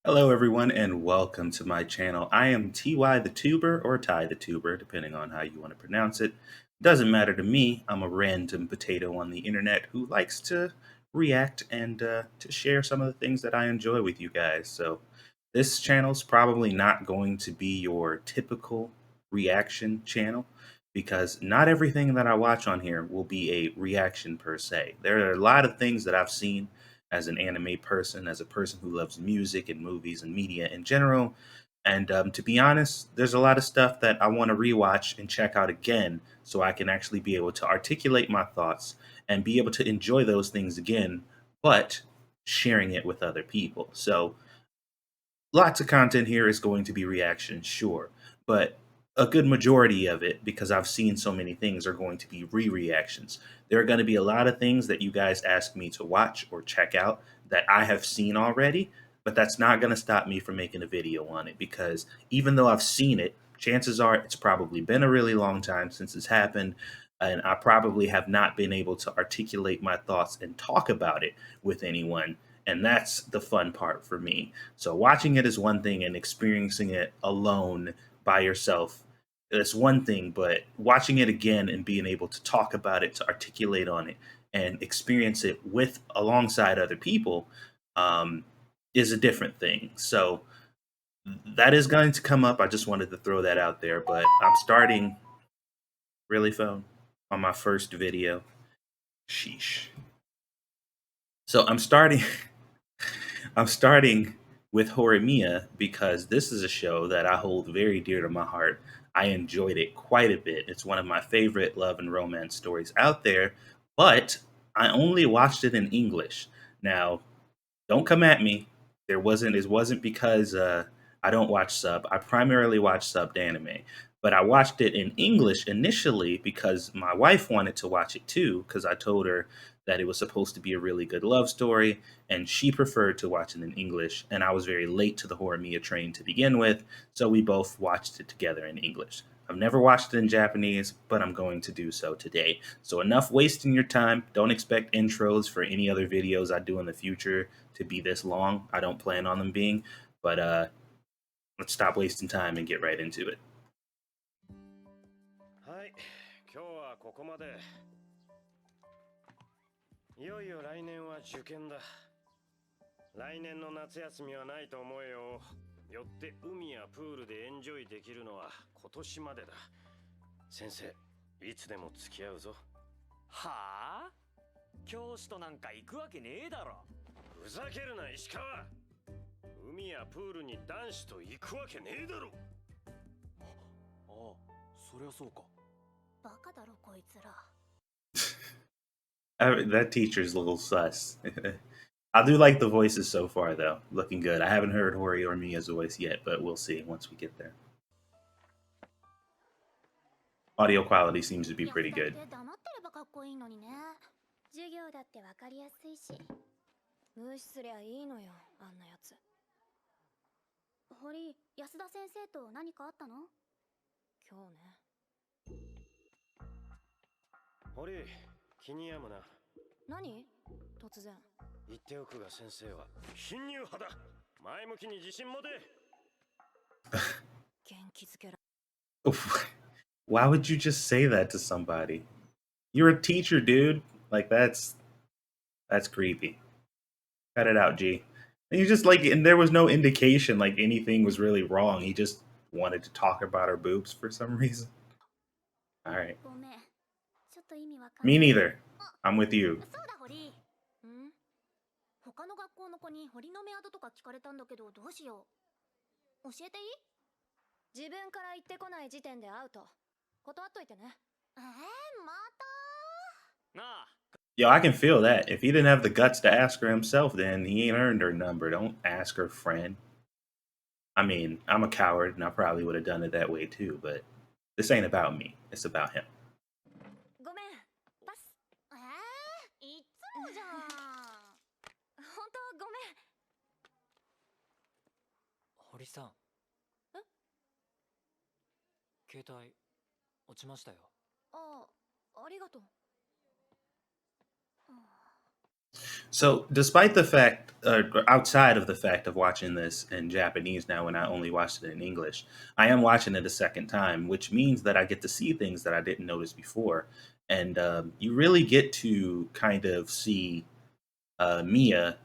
Hello everyone and welcome to my channel. I am TY the Tuber or Ty the Tuber, depending on how you want to pronounce it. Doesn't matter to me. I'm a random potato on the internet who likes to react and to share some of the things that I enjoy with you guys. So this channel's probably not going to be your typical reaction channel because not everything that I watch on here will be a reaction per se. There are a lot of things that I've seen as an anime person, as a person who loves music and movies and media in general. And to be honest, there's a lot of stuff that I want to rewatch and check out again so I can actually be able to articulate my thoughts and be able to enjoy those things again, but sharing it with other people. So lots of content here is going to be reaction, sure, but a good majority of it, because I've seen so many things, are going to be re-reactions. There are going to be a lot of things that you guys ask me to watch or check out that I have seen already, but that's not going to stop me from making a video on it, because even though I've seen it, chances are it's probably been a really long time since it's happened, and I probably have not been able to articulate my thoughts and talk about it with anyone, and that's the fun part for me. So watching it is one thing and experiencing it alone by yourself is one thing, but watching it again and being able to talk about it, to articulate on it, and experience it with alongside other people is a different thing. So that is going to come up. I just wanted to throw that out there, but I'm starting really phone on my first video. Sheesh. So I'm starting I'm starting with Horimiya because this is a show that I hold very dear to my heart. I enjoyed it quite a bit. It's one of my favorite love and romance stories out there, but I only watched it in English. Now, don't come at me. It wasn't because I don't watch sub. I primarily watch subbed anime, but I watched it in English initially because my wife wanted to watch it too. Because I told her that it was supposed to be a really good love story, and she preferred to watch it in English. And I was very late to the Horimiya train to begin with, so we both watched it together in English. I've never watched it in Japanese, but I'm going to do so today. So enough wasting your time. Don't expect intros for any other videos I do in the future to be this long. I don't plan on them being, but let's stop wasting time and get right into it. はい、今日はここまで。いよいよ来年は受験だ。来年の夏休みはないと思えよ。よって海やプールでエンジョイできるのは今年までだ。先生、いつでも付き合うぞ。はあ？教師となんか行くわけねえだろ。ふざけるな石川。海やプールに男子と行くわけねえだろ。ああ、そりゃそうか。バカだろこいつら。That teacher's a little sus. I do like the voices so far, though. Looking good. I haven't heard Hori or Miya's voice yet, but we'll see once we get there. Audio quality seems to be pretty good. 黙ってればかっこいいのにね。授業だってわかりやすいし。無視すりゃいいのよ、あんなやつ。堀、安田先生と何かあったの？今日ね。堀、気に病むな。何？突然。言っておくが先生は貧乳派だ。前向きに自信持て。元気づけら。Why would you just say that to somebody? You're a teacher, dude. Like that's creepy. Cut it out, G. And you just like, and there was no indication like anything was really wrong. He just wanted to talk about her boobs for some reason. All right. ごめん。ちょっと意味わかんない。 Me neither. I'm with you. そうだ堀。ん？他の学校の子に堀のメアドとか聞かれたんだけどどうしよう。教えていい？自分から言ってこない時点でアウト。断っといてね。また？なあ。Yo, I can feel that. If he didn't have the guts to ask her himself, then he ain't earned her number. Don't ask her friend. I mean, I'm a coward, and I probably would have done it that way too, but this ain't about me. It's about him. ごめん。パス。いつもじゃん。本当ごめん。堀さん。え？携帯落ちましたよ。ありがとう。So, despite the fact, outside of the fact of watching this in Japanese now, when I only watched it in English, I am watching it a second time, which means that I get to see things that I didn't notice before, and you really get to kind of see Mia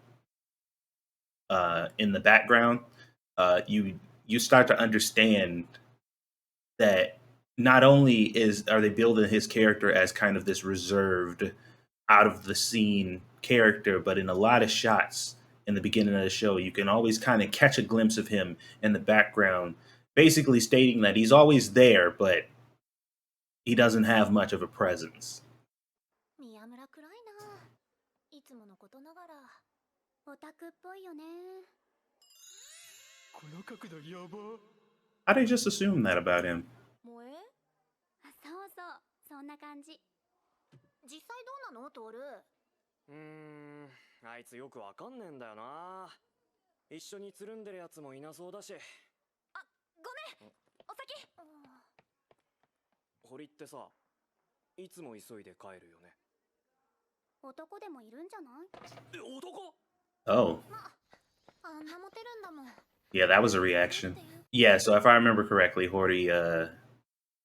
in the background. You start to understand that not only are they building his character as kind of this reserved, out of the scene character, but in a lot of shots in the beginning of the show, you can always kind of catch a glimpse of him in the background, basically stating that he's always there, but he doesn't have much of a presence. 宮村くらいな。いつものことながらオタクっぽいよね。この角度やば。How they just assume that about him? 萌え？そうそう、そんな感じ。実際どうなのトール？あいつよくわかんねえんだよな。一緒につるんでるやつもいなそうだし。あ、ごめん。お先。堀ってさ、いつも急いで帰るよね。男でもいるんじゃない？男？ Oh. あんなモテるんだもん。 Yeah, that was a reaction. Yeah, so if I remember correctly, Hori,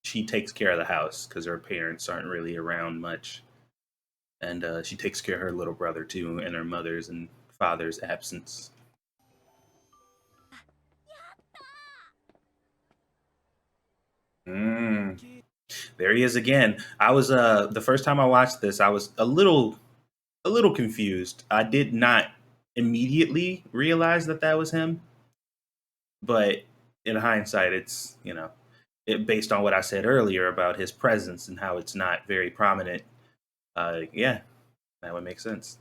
she takes care of the house because her parents aren't really around much. And she takes care of her little brother too in her mother's and father's absence. There he is again. I was the first time I watched this, I was a little confused. I did not immediately realize that that was him, but in hindsight, it's based on what I said earlier about his presence and how it's not very prominent. Yeah, that would make sense.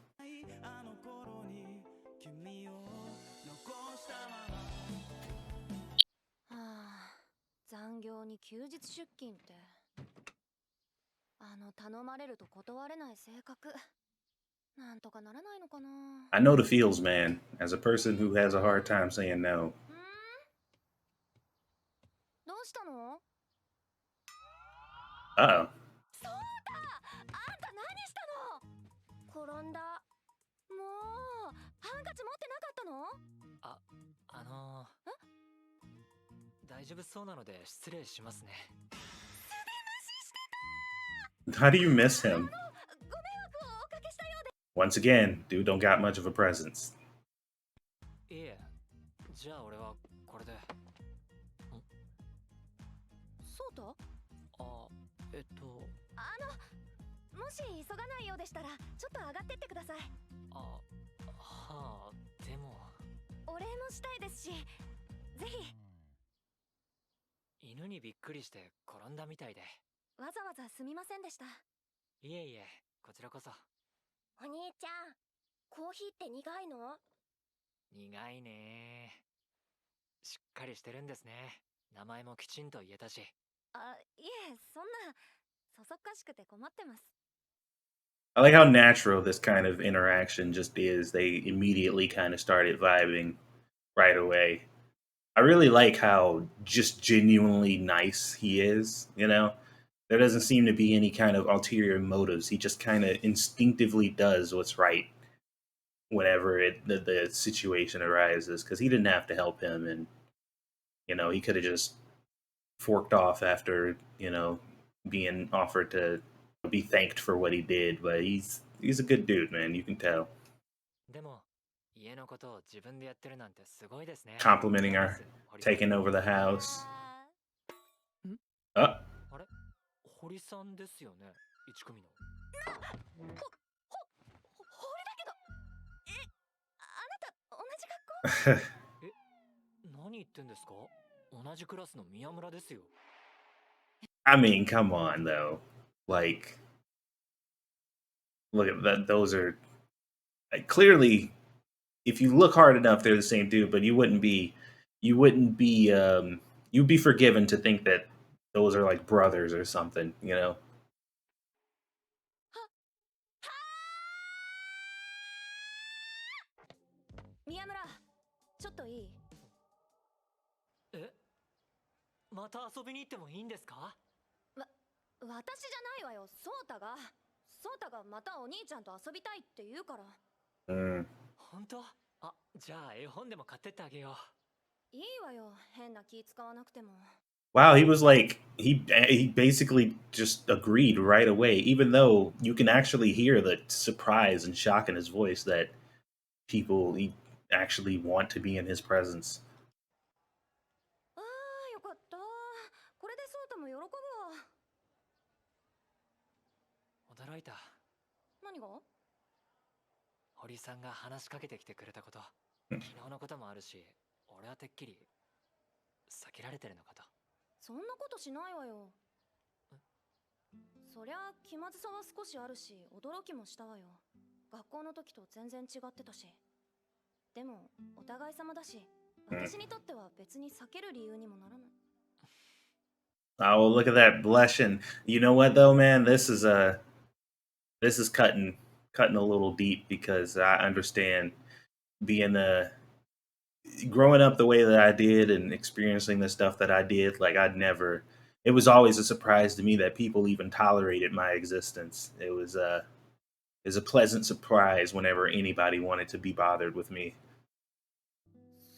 はあ、残業に休日出勤って。頼まれると断れない性格。なんとかならないのかな。I know the feels, man. As a person who has a hard time saying no. どうしたの？ Uh-oh. そうだ！あんた何したの？転んだ。もう、ハンカチ持ってなかったの？大丈夫そうなので失礼しますね。 How do you miss him? Once again, dude don't got much of a presence. いえ、じゃあ俺はこれで。そうだ？もし急がないようでしたら、ちょっと上がってってください。はあ、でも。お礼もしたいですし、ぜひ。犬にびっくりして転んだみたいで。わざわざすみませんでした。いえいえ、こちらこそ。お兄ちゃん、コーヒーって苦いの？苦いね。しっかりしてるんですね。名前もきちんと言えたし。あ、いえ、そんな、そそっかしくて困ってます。I like how natural this kind of interaction just is. They immediately kind of started vibing right away. I really like how just genuinely nice he is, you know? There doesn't seem to be any kind of ulterior motives. He just kind of instinctively does what's right whenever the situation arises, because he didn't have to help him, and he could have just forked off after being offered to be thanked for what he did. But he's a good dude, man. You can tell. でも家のことを自分でやってるなんてすごいですね。 Complimenting her, taking over the house. あれ、堀さんですよね、1組の。堀だけど。あなた同じ学校？何言ってんですか？同じクラスの宮村ですよ。 I mean, come on, though. Like, look at that. Those are clearly, if you look hard enough, they're the same dude. But you'd be forgiven to think that those are like brothers or something, you know? 宮村、ちょっといい？また遊びに行ってもいいんですか？私じゃないわよ、ソータがまたお兄ちゃんと遊びたいって言うから。Mm. 本当？あ、じゃあ絵本でも買ってってあげよう。いいわよ、変な気使わなくても。 Wow, he was like he basically just agreed right away, even though you can actually hear the surprise and shock in his voice that people actually want to be in his presence. あーよかった。これでソータも喜ぶわ。驚いた。何が？堀さんが話しかけてきてくれたこと。昨日のこともあるし、俺はてっきり避けられてるのかと。そんなことしないわよ。そりゃ気まずさは少しあるし、驚きもしたわよ。学校の時と全然違ってたし。でもお互い様だし、私にとっては別に避ける理由にもならない。 Oh, look at that blushing. You know what though, man? This is cutting a little deep, because I understand being growing up the way that I did and experiencing the stuff that I did. Like, it was always a surprise to me that people even tolerated my existence. It was a pleasant surprise whenever anybody wanted to be bothered with me.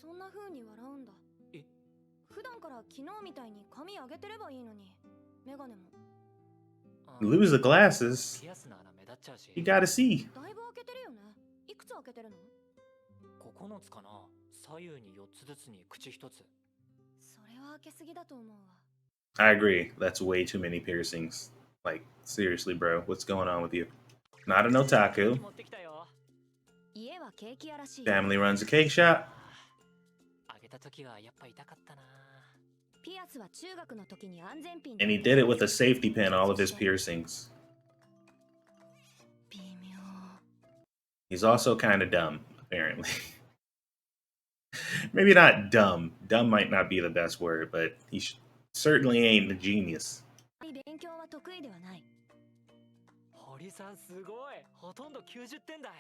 そんな風に笑うんだ。え？普段から昨日みたいに髪上げてればいいのに。メガネも。Lose the glasses, ピアスの穴目立っちゃうし。 you gotta see. だいぶ開けてるよね。いくつ開けてるの9つかな。左右に4つずつに口1つ。それは開けすぎだと思うわ。I agree. That's way too many piercings. Like, seriously, bro, what's going on with you? Not an otaku. 持ってきたよ。家はケーキ屋らしい。 Family runs a cake shop. 開けた時はやっぱ痛かったな。ピアスは中学の時に安全ピン。 And he did it with a safety pin, all of his piercings. 微妙。 He's also kind of dumb, apparently. Maybe not dumb. Dumb might not be the best word, but he certainly ain't a genius. 勉強は得意ではない。堀さんすごい。ほとんど90点台。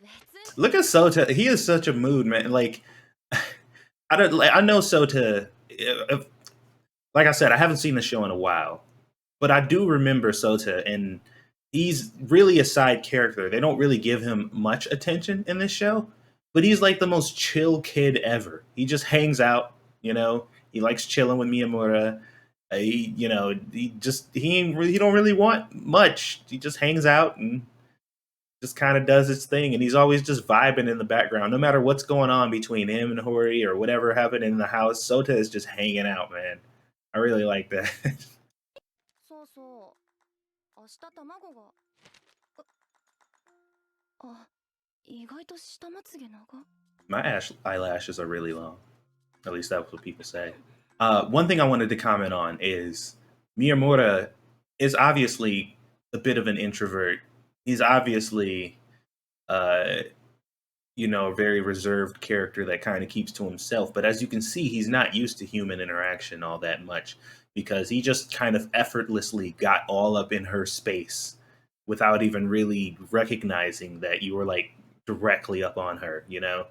別に。 Look at Sota. He is such a mood, man. Like, I know Sota. Like I said, I haven't seen the show in a while, but I do remember Sota, and he's really a side character. They don't really give him much attention in this show, but he's like the most chill kid ever. He just hangs out, you know. He likes chilling with Miyamura. He don't really want much. He just hangs out and just kind of does his thing, and he's always just vibing in the background. No matter what's going on between him and Hori or whatever happened in the house, Sota is just hanging out, man. I really like that. そうそう。明日卵が。あ、意外と下まつげ長。 My eyelashes are really long. At least that's what people say. One thing I wanted to comment on is Miyamura is obviously a bit of an introvert. He's obviously, a very reserved character that kind of keeps to himself. But as you can see, he's not used to human interaction all that much, because he just kind of effortlessly got all up in her space without even really recognizing that you were like directly up on her, you know?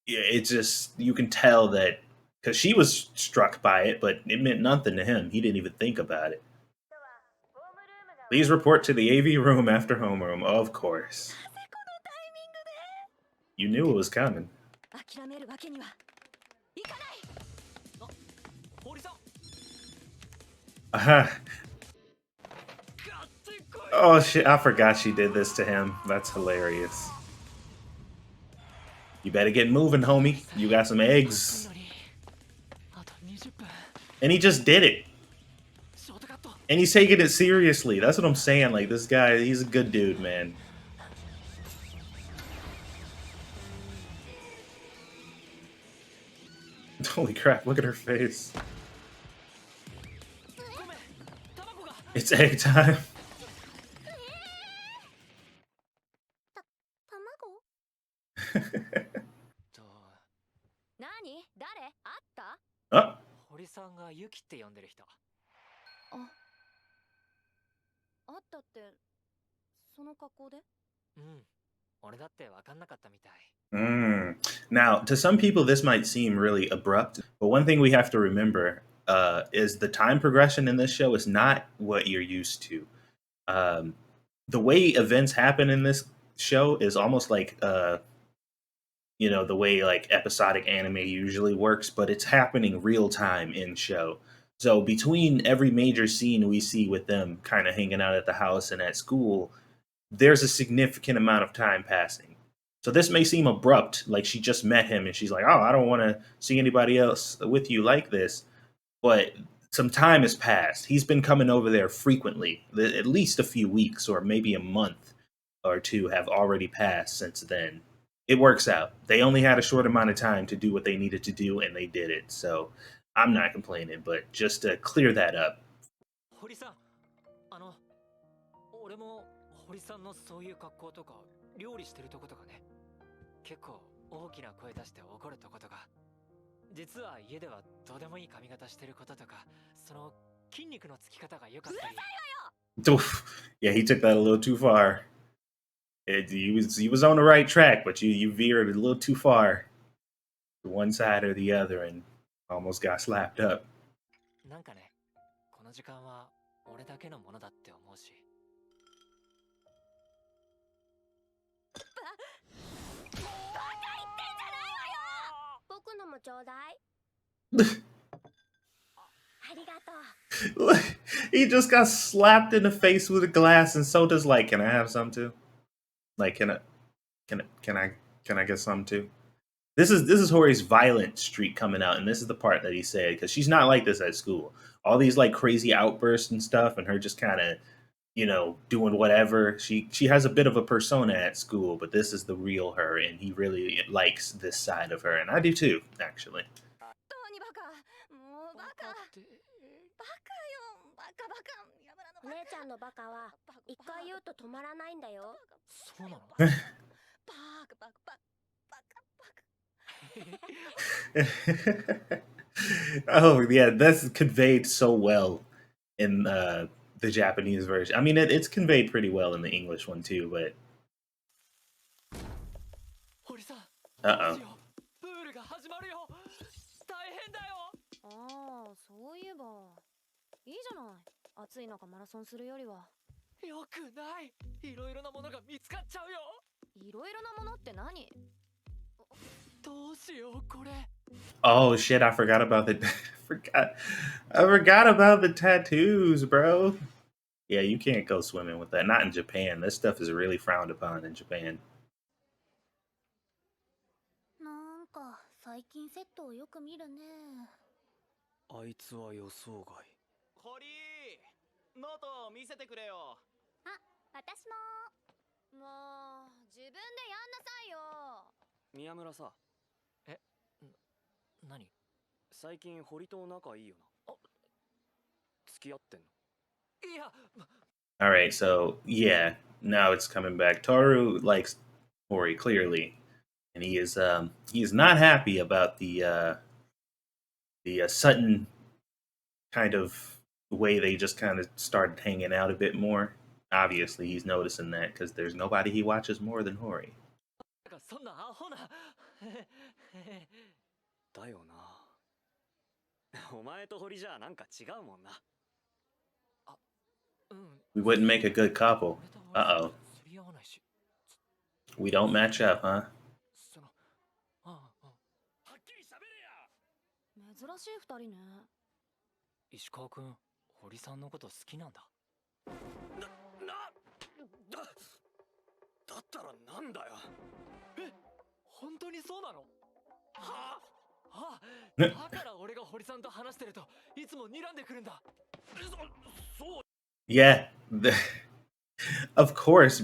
It's just, you can tell that, because she was struck by it, but it meant nothing to him. He didn't even think about it. Please report to the AV room after homeroom, of course. You knew it was coming. 諦めるわけには。いかない。堀さん。 Oh shit, I forgot she did this to him. That's hilarious. You better get moving, homie. You got some eggs. And he just did it. And he's taking it seriously. That's what I'm saying. Like, this guy, he's a good dude, man. Holy crap, look at her face. It's egg time. 何？誰？あった？ Oh, 堀さんがユキって呼んでる人。あったって、その格好で？うん。俺だって分かんなかったみたい。Now, to some people, this might seem really abrupt, but one thing we have to remember is the time progression in this show is not what you're used to. The way events happen in this show is almost like the way like episodic anime usually works, but it's happening real time in show. So between every major scene we see with them kind of hanging out at the house and at school, there's a significant amount of time passing. So this may seem abrupt, like she just met him and she's like, "Oh, I don't want to see anybody else with you like this." But some time has passed. He's been coming over there frequently. At least a few weeks or maybe a month or two have already passed since then. It works out. They only had a short amount of time to do what they needed to do, and they did it. So I'm not complaining, but just to clear that up. 堀さん、俺も堀さんのそういう格好とか料理してるとことかね、結構大きな声出して怒るとことか、実は家ではどうでもいい髪型してることとか、その筋肉のつき方が良かったり。Yeah, he took that a little too far. He was on the right track, but you veered a little too far to one side or the other and almost got slapped up. なんかね、この時間は俺だけのものだって思うし。僕のもちょうだい。ありがとう。He just got slapped in the face with a glass, and so does like, can I have some too? Like, can I get some too? This is Hori's violent streak coming out, and this is the part that he said, because she's not like this at school. All these like crazy outbursts and stuff, and her just kind of, doing whatever. She has a bit of a persona at school, but this is the real her, and he really likes this side of her, and I do too, actually. お姉ちゃんのバカは一回言うと止まらないんだよ。そうなの？Oh yeah, that's conveyed so well in the Japanese version. I mean, it's conveyed pretty well in the English one too, but. 堀さん、 Uh-oh. プールが始まるよ。大変だよ。ああ、そういえばいいじゃない。暑い中マラソンするよりは。よくない。いろいろなものが見つかっちゃうよ。いろいろなものって何？どうしようこれ。Oh shit! I forgot about I forgot about the tattoos, bro. Yeah, you can't go swimming with that. Not in Japan. This stuff is really frowned upon in Japan. なんか最近セットをよく見るね。あいつは予想外。ホリー、ノートを見せてくれよ。あ、私も。もう自分でやんなさいよ。宮村さ。え、何？最近堀と仲いいよな。付き合ってんの？いや。All right, so yeah, now it's coming back. Toru likes Hori clearly, and he is not happy about the sudden kind of way they just kind of started hanging out a bit more. Obviously, he's noticing that because there's nobody he watches more than Hori. そんなアホな。だよな。お前と堀じゃなんか違うもんな。あ、うん。We wouldn't make a good couple. Uh-oh. We don't match up, huh? その、はっきり喋れや。珍しい二人ね。石川くん、堀さんのこと好きなんだ。だったらなんだよ。え、本当にそうなの？はあ、ねだから俺が堀さんと話してるといつも睨んでくるんだ。そう。Yeah. Of course,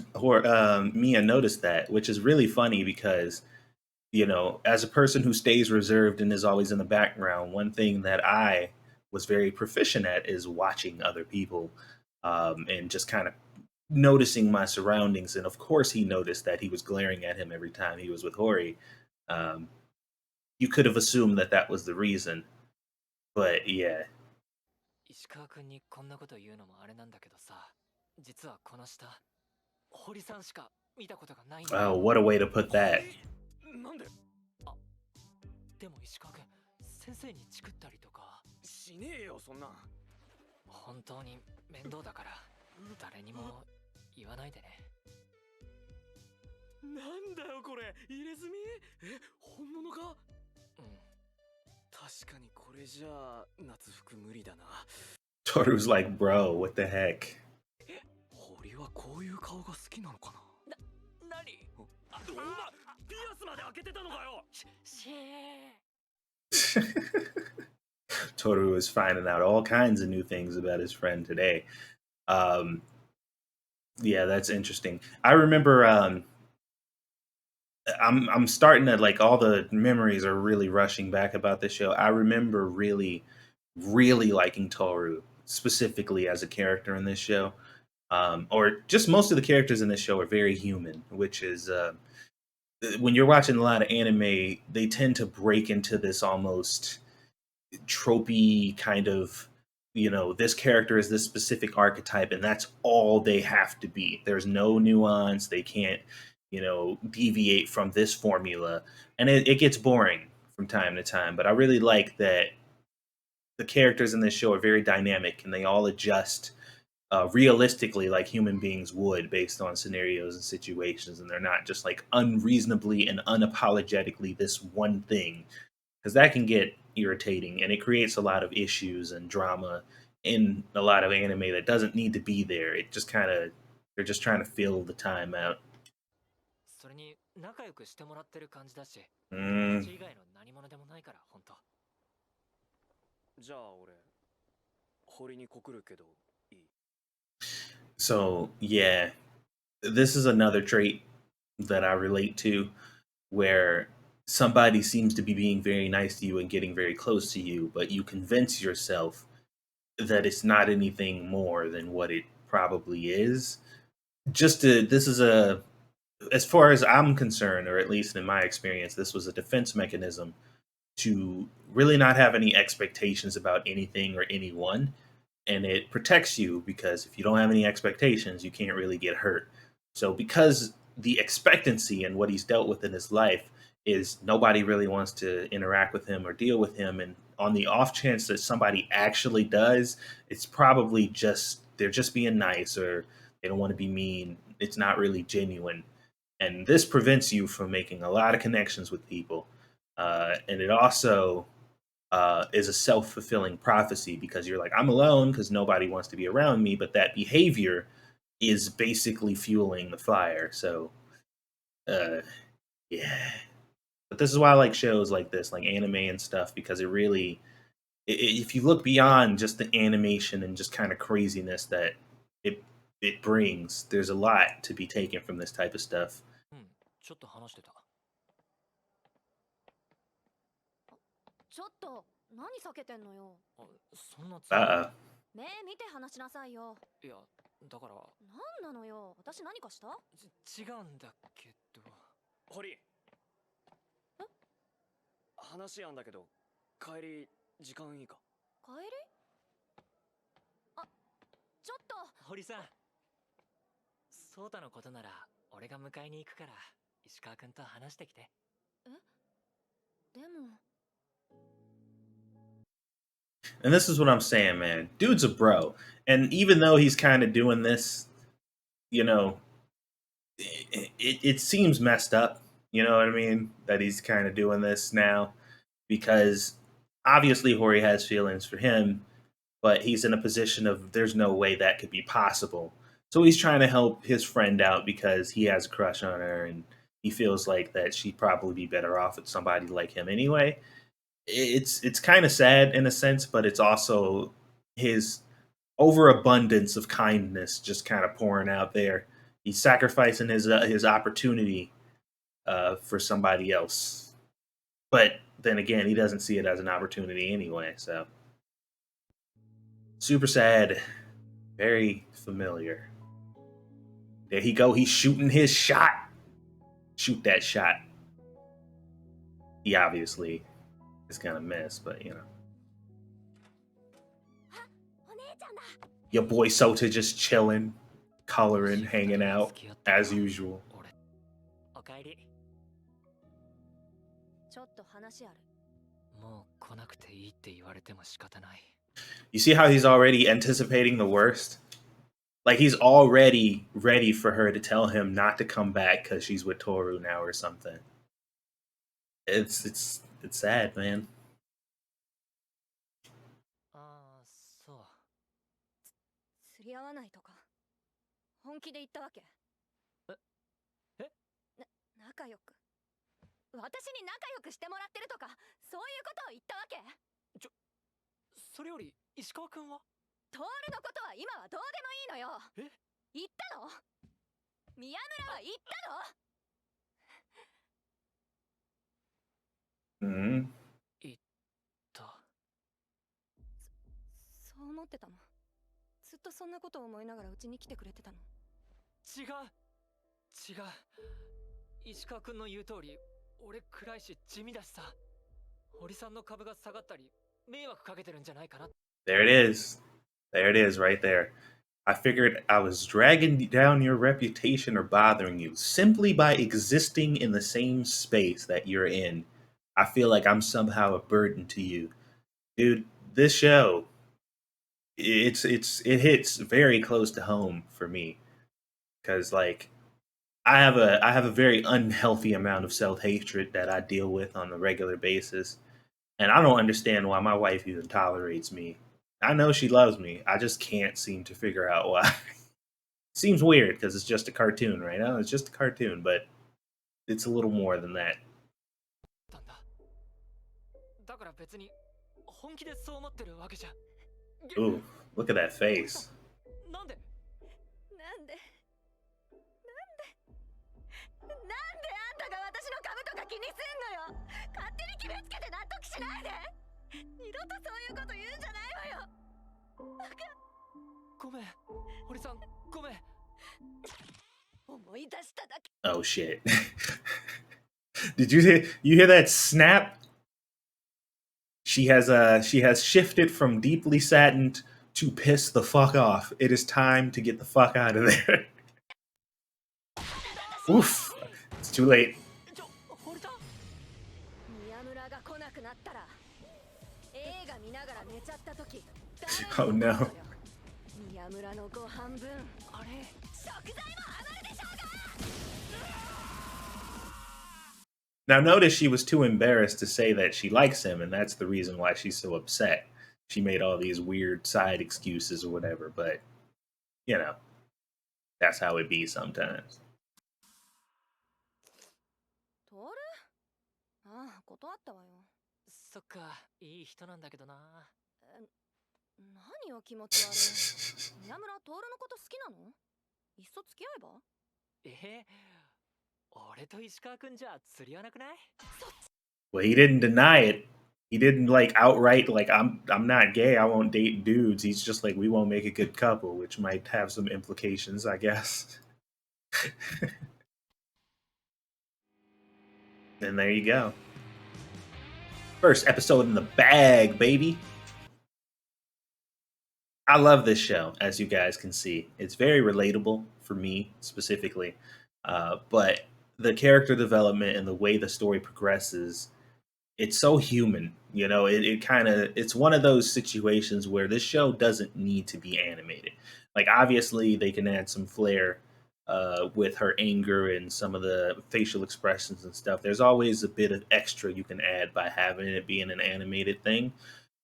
Mia noticed that, which is really funny because, as a person who stays reserved and is always in the background, one thing that I was very proficient at is watching other people and just kind of noticing my surroundings. And of course, he noticed that he was glaring at him every time he was with Hori. You could have assumed that that was the reason, but yeah. 石川くんにこんなこと言うのもあれなんだけどさ、実はこの下、堀さんしか見たことがないんだ。Oh, what a way to put that. なんで？あ、でも石川くん、先生にチクったりとか。しねえよそんな。本当に面倒だから誰にも言わないでね。なんだよこれ、入れ墨？え、本物か？うん。確かにこれじゃあ夏服無理だな。Toru's like, bro, what the heck? 堀はこういう顔が好きなのかな？何？あ、お前ピアスまで開けてたのかよ。しー。Toru is finding out all kinds of new things about his friend today. Um, yeah, that's interesting. I remember I'm starting to like all the memories are really rushing back about this show. I remember really liking Toru specifically as a character in this show. Or just most of the characters in this show are very human, which is when you're watching a lot of anime, they tend to break into this almost tropey kind of, this character is this specific archetype and that's all they have to be. There's no nuance. They can't, deviate from this formula. And it gets boring from time to time. But I really like that the characters in this show are very dynamic and they all adjust realistically like human beings would based on scenarios and situations. And they're not just like unreasonably and unapologetically this one thing, because that can get irritating and it creates a lot of issues and drama in a lot of anime that doesn't need to be there. It just kind of, they're just trying to fill the time out. それに仲良くしてもらってる感じだし、Mm. 友達以外の何者でもないから本当。じゃあ俺堀に告るけどいい？ So yeah, this is another trait that I relate to, where somebody seems to be being very nice to you and getting very close to you, but you convince yourself that it's not anything more than what it probably is. This is a, as far as I'm concerned, or at least in my experience, this was a defense mechanism to really not have any expectations about anything or anyone. And it protects you because if you don't have any expectations, you can't really get hurt. So, because the expectancy and what he's dealt with in his life is nobody really wants to interact with him or deal with him. And on the off chance that somebody actually does, it's probably just they're just being nice or they don't want to be mean. It's not really genuine. And this prevents you from making a lot of connections with people. And it also is a self-fulfilling prophecy because you're like, I'm alone because nobody wants to be around me, but that behavior is basically fueling the fire. So yeah, but this is why I like shows like this, like anime and stuff, because it really, if you look beyond just the animation and just kind of craziness that it it brings, there's a lot to be taken from this type of stuff. うん、ちょっと話してた。ちょっと何避けてんのよ。あ、そんなつもり。Uh-oh. 目見て話しなさいよ。いや、だから。なんなのよ。私何かした？違うんだけど。堀。え？話あんだけど帰り時間いいか？帰り？あ、ちょっと。堀さん。ソータのことなら俺が迎えに行くから石川くんと話してきて。え？でも。And this is what I'm saying, man. Dude's a bro. And even though he's kind of doing this, it seems messed up. You know what I mean? That he's kind of doing this now. Because obviously Hori has feelings for him, but he's in a position of there's no way that could be possible. So he's trying to help his friend out because he has a crush on her and he feels like that she'd probably be better off with somebody like him anyway. It's kind of sad in a sense, but it's also his overabundance of kindness just kind of pouring out there. He's sacrificing his opportunity for somebody else, but then again, he doesn't see it as an opportunity anyway. So super sad, very familiar. There he go. He's shooting his shot. Shoot that shot. He obviously is gonna miss, but your boy Sota just chilling, coloring, hanging out as usual. おかえり。ちょっと話ある。もう来なくていいって言われても仕方ない。You see how he's already anticipating the worst? Like he's already ready for her to tell him not to come back because she's with Toru now or something. It's sad, man. ああ、そう。釣り合わないとか本気で言ったわけ？え仲良く私に仲良くしてもらってるとかそういうことを言ったわけ？それより石川くんは？トールのことは今はどうでもいいのよ。え？言ったの？宮村は言ったの？Mm-hmm. 言った。そう思ってたの？ずっとそんなことを思いながらうちに来てくれてたの？違う。石川くんの言う通り、俺暗いし地味だしさ。堀さんの株が下がったり、迷惑かけてるんじゃないかな。There it is. There it is right there. I figured I was dragging down your reputation or bothering you simply by existing in the same space that you're in. I feel like I'm somehow a burden to you. Dude, this show it hits very close to home for me cuz like I have a very unhealthy amount of self-hatred that I deal with on a regular basis, and I don't understand why my wife even tolerates me. I know she loves me. I just can't seem to figure out why. Seems weird because it's just a cartoon, right? Oh, it's just a cartoon, but it's a little more than that. だから別に本気でそう思ってるわけじゃ。Ooh, look at that face. なんであんたが私の株とか気にすんのよ。勝手に決めつけて納得しないで。二度とそういうこと言うんじゃないわよ。ごめん、堀さん、ごめん。思い出しただけ。 Oh shit. Did you hear that snap? She has shifted from deeply saddened to piss the fuck off. It is time to get the fuck out of there. Oof. It's too late. 宮村が来なくなったら映画見ながら寝ちゃった時 Oh no. 宮村のご半分あれ食材も余るでしょうが。 Now notice she was too embarrassed to say that she likes him, and that's the reason why she's so upset. She made all these weird side excuses or whatever, but you know, that's how it be sometimes. トール？ああ、断ったわよ。そっか、いい人なんだけどな。何よ気持ち悪い。宮村トールのこと好きなの？いっそ付き合えば？俺と石川くんじゃ釣り合わなくない？ Well, he didn't deny it. He didn't like outright like I'm not gay. I won't date dudes. He's just like we won't make a good couple, which might have some implications, I guess. And there you go. First episode in the bag, baby. I love this show, as you guys can see. It's very relatable for me specifically, but the character development and the way the story progresses, it's so human. You know, it kind of it's one of those situations where this show doesn't need to be animated. Like obviously they can add some flair with her anger and some of the facial expressions and stuff. There's always a bit of extra you can add by having it being an animated thing,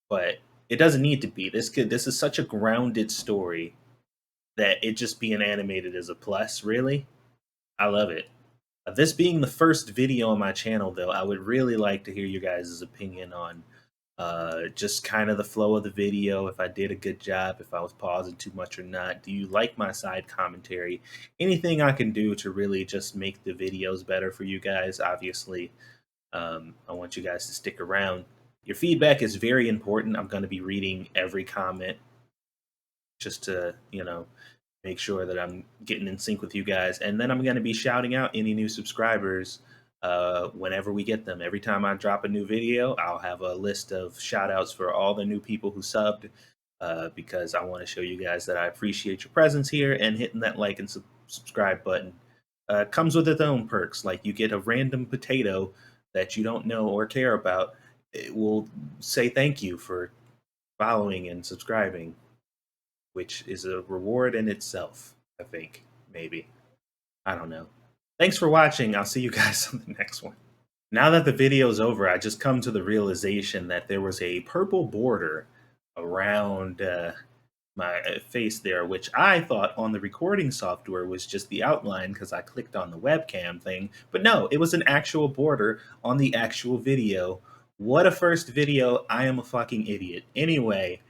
but it doesn't need to be. This is such a grounded story that it just being animated is a plus. Really, I love it. This being the first video on my channel, though, I would really like to hear you guys' opinion on just kind of the flow of the video, if I did a good job, if I was pausing too much or not. Do you like my side commentary? Anything I can do to really just make the videos better for you guys? Obviously, I want you guys to stick around. Your feedback is very important. I'm going to be reading every comment just to, you know, make sure that I'm getting in sync with you guys. And then I'm going to be shouting out any new subscribers whenever we get them. Every time I drop a new video, I'll have a list of shout outs for all the new people who subbed because I want to show you guys that I appreciate your presence here, and hitting that like and subscribe button comes with its own perks. Like you get a random potato that you don't know or care about. It will say thank you for following and subscribing. which is a reward in itself, I think. Maybe. I don't know. Thanks for watching. I'll see you guys on the next one. Now that the video's over, I just come to the realization that there was a purple border around my face there, which I thought on the recording software was just the outline because I clicked on the webcam thing. But no, it was an actual border on the actual video. What a first video. I am a fucking idiot. Anyway,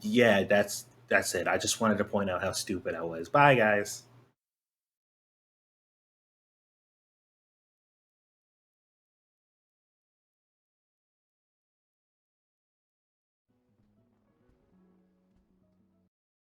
yeah, that's it. I just wanted to point out how stupid I was. Bye, guys.